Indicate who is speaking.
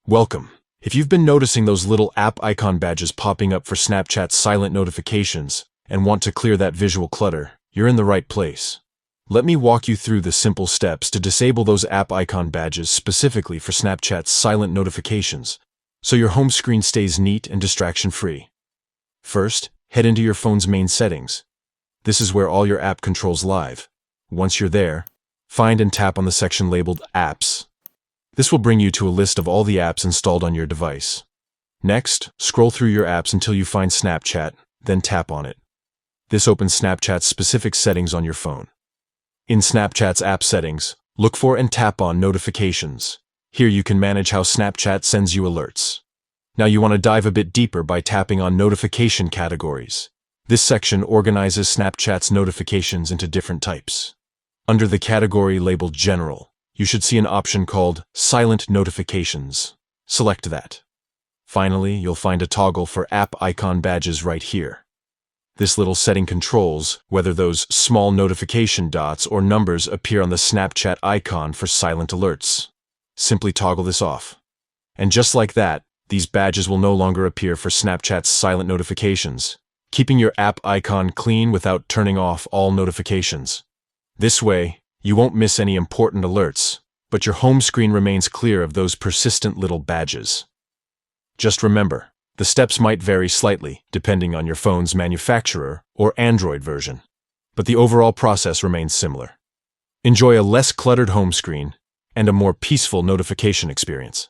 Speaker 1: Welcome. If you've been noticing those little app icon badges popping up for Snapchat's silent notifications and want to clear that visual clutter, you're in the right place. Let me walk you through the simple steps to disable those app icon badges specifically for Snapchat's silent notifications, so your home screen stays neat and distraction-free. First, head into your phone's main settings. This is where all your app controls live. Once you're there, find and tap on the section labeled Apps. This will bring you to a list of all the apps installed on your device. Next, scroll through your apps until you find Snapchat, then tap on it. This opens Snapchat's specific settings on your phone. In Snapchat's app settings, look for and tap on Notifications. Here you can manage how Snapchat sends you alerts. Now you want to dive a bit deeper by tapping on Notification Categories. This section organizes Snapchat's notifications into different types. Under the category labeled General, you should see an option called Silent Notifications. Select that. Finally, you'll find a toggle for app icon badges right here. This little setting controls whether those small notification dots or numbers appear on the Snapchat icon for silent alerts. Simply toggle this off. And just like that, these badges will no longer appear for Snapchat's silent notifications, keeping your app icon clean without turning off all notifications. This way, you won't miss any important alerts, but your home screen remains clear of those persistent little badges. Just remember, the steps might vary slightly depending on your phone's manufacturer or Android version, but the overall process remains similar. Enjoy a less cluttered home screen and a more peaceful notification experience.